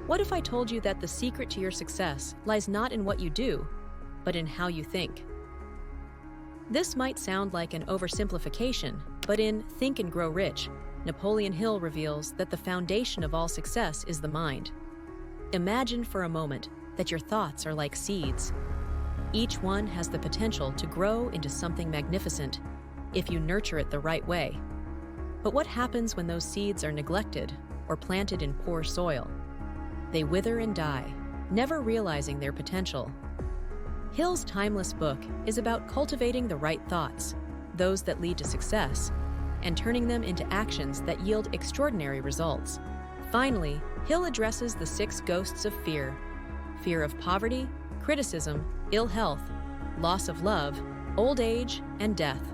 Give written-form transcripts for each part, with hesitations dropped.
What if I told you that the secret to your success lies not in what you do, but in how you think? This might sound like an oversimplification, but in Think and Grow Rich, Napoleon Hill reveals that the foundation of all success is the mind. Imagine for a moment that your thoughts are like seeds. Each one has the potential to grow into something magnificent if you nurture it the right way. But what happens when those seeds are neglected or planted in poor soil? They wither and die, never realizing their potential. Hill's timeless book is about cultivating the right thoughts, those that lead to success, and turning them into actions that yield extraordinary results. Finally, Hill addresses the 6 ghosts of fear: fear of poverty, criticism, ill health, loss of love, old age, and death.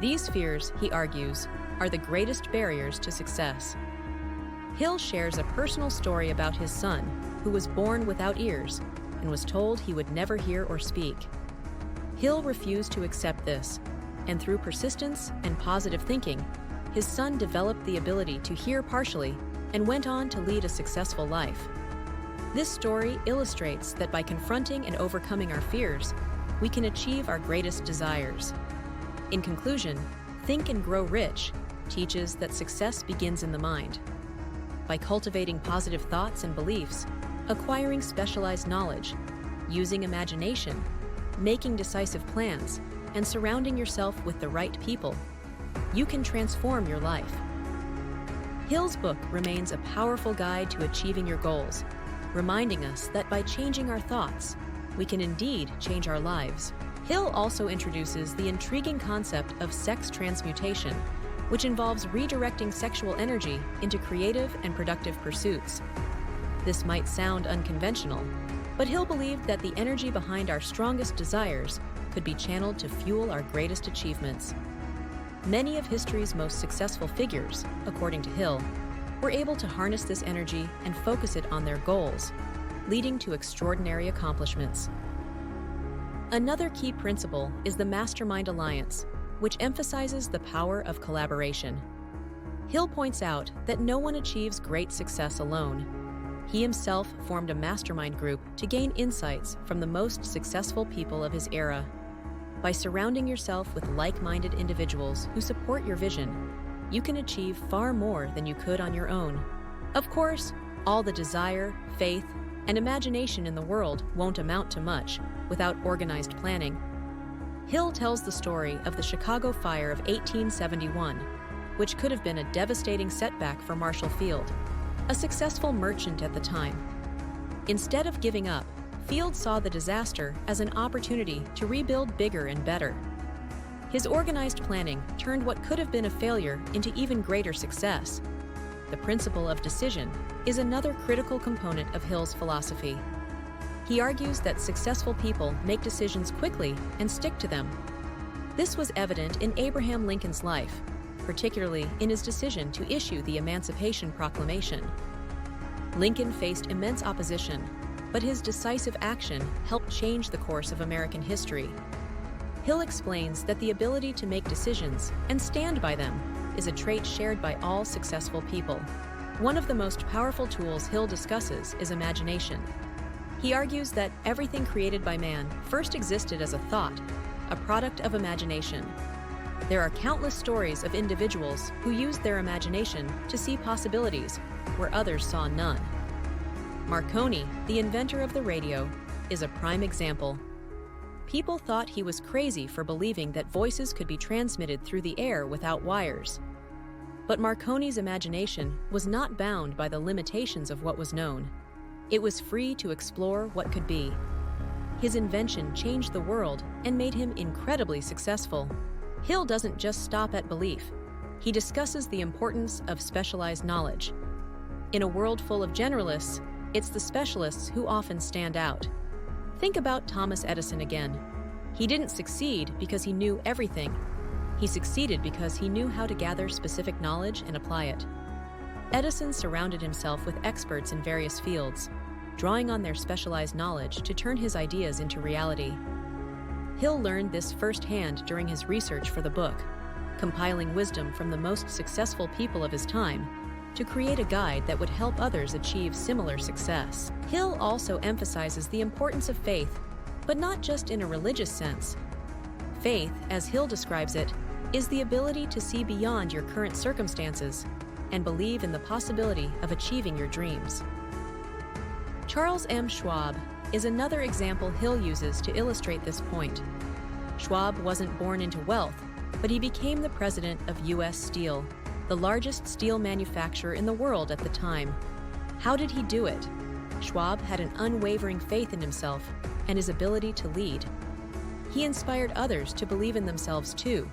These fears, he argues, are the greatest barriers to success. Hill shares a personal story about his son, who was born without ears and was told he would never hear or speak. Hill refused to accept this, and through persistence and positive thinking, his son developed the ability to hear partially and went on to lead a successful life. This story illustrates that by confronting and overcoming our fears, we can achieve our greatest desires. In conclusion, Think and Grow Rich teaches that success begins in the mind. By cultivating positive thoughts and beliefs, acquiring specialized knowledge, using imagination, making decisive plans, and surrounding yourself with the right people, you can transform your life. Hill's book remains a powerful guide to achieving your goals, reminding us that by changing our thoughts, we can indeed change our lives. Hill also introduces the intriguing concept of sex transmutation, which involves redirecting sexual energy into creative and productive pursuits. This might sound unconventional, but Hill believed that the energy behind our strongest desires could be channeled to fuel our greatest achievements. Many of history's most successful figures, according to Hill, were able to harness this energy and focus it on their goals, leading to extraordinary accomplishments. Another key principle is the Mastermind Alliance, which emphasizes the power of collaboration. Hill points out that no one achieves great success alone. He himself formed a mastermind group to gain insights from the most successful people of his era. By surrounding yourself with like-minded individuals who support your vision, you can achieve far more than you could on your own. Of course, all the desire, faith, and imagination in the world won't amount to much without organized planning. Hill tells the story of the Chicago Fire of 1871, which could have been a devastating setback for Marshall Field, a successful merchant at the time. Instead of giving up, Field saw the disaster as an opportunity to rebuild bigger and better. His organized planning turned what could have been a failure into even greater success. The principle of decision is another critical component of Hill's philosophy. He argues that successful people make decisions quickly and stick to them. This was evident in Abraham Lincoln's life, particularly in his decision to issue the Emancipation Proclamation. Lincoln faced immense opposition, but his decisive action helped change the course of American history. Hill explains that the ability to make decisions and stand by them is a trait shared by all successful people. One of the most powerful tools Hill discusses is imagination. He argues that everything created by man first existed as a thought, a product of imagination. There are countless stories of individuals who used their imagination to see possibilities where others saw none. Marconi, the inventor of the radio, is a prime example. People thought he was crazy for believing that voices could be transmitted through the air without wires. But Marconi's imagination was not bound by the limitations of what was known. It was free to explore what could be. His invention changed the world and made him incredibly successful. Hill doesn't just stop at belief. He discusses the importance of specialized knowledge. In a world full of generalists, it's the specialists who often stand out. Think about Thomas Edison again. He didn't succeed because he knew everything. He succeeded because he knew how to gather specific knowledge and apply it. Edison surrounded himself with experts in various fields, drawing on their specialized knowledge to turn his ideas into reality. Hill learned this firsthand during his research for the book, compiling wisdom from the most successful people of his time, to create a guide that would help others achieve similar success. Hill also emphasizes the importance of faith, but not just in a religious sense. Faith, as Hill describes it, is the ability to see beyond your current circumstances and believe in the possibility of achieving your dreams. Charles M. Schwab is another example Hill uses to illustrate this point. Schwab wasn't born into wealth, but he became the president of U.S. Steel, the largest steel manufacturer in the world at the time. How did he do it? Schwab had an unwavering faith in himself and his ability to lead. He inspired others to believe in themselves too,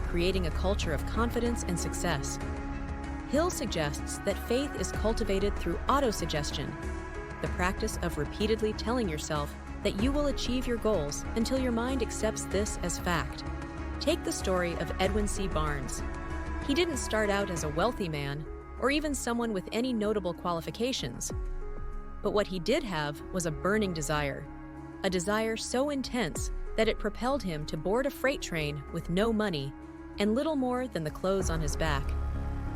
creating a culture of confidence and success. Hill suggests that faith is cultivated through autosuggestion, the practice of repeatedly telling yourself that you will achieve your goals until your mind accepts this as fact. Take the story of Edwin C. Barnes. He didn't start out as a wealthy man or even someone with any notable qualifications. But what he did have was a burning desire, a desire so intense that it propelled him to board a freight train with no money and little more than the clothes on his back,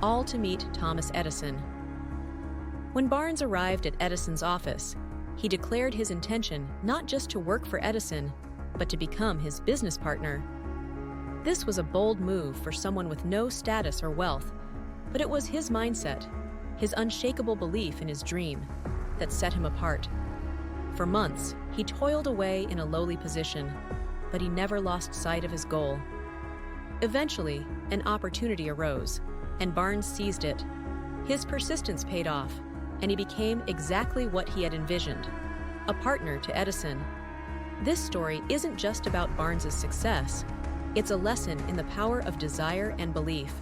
all to meet Thomas Edison. When Barnes arrived at Edison's office, he declared his intention not just to work for Edison, but to become his business partner. This was a bold move for someone with no status or wealth, but it was his mindset, his unshakable belief in his dream, that set him apart. For months, he toiled away in a lowly position, but he never lost sight of his goal. Eventually, an opportunity arose, and Barnes seized it. His persistence paid off, and he became exactly what he had envisioned, a partner to Edison. This story isn't just about Barnes's success. It's a lesson in the power of desire and belief.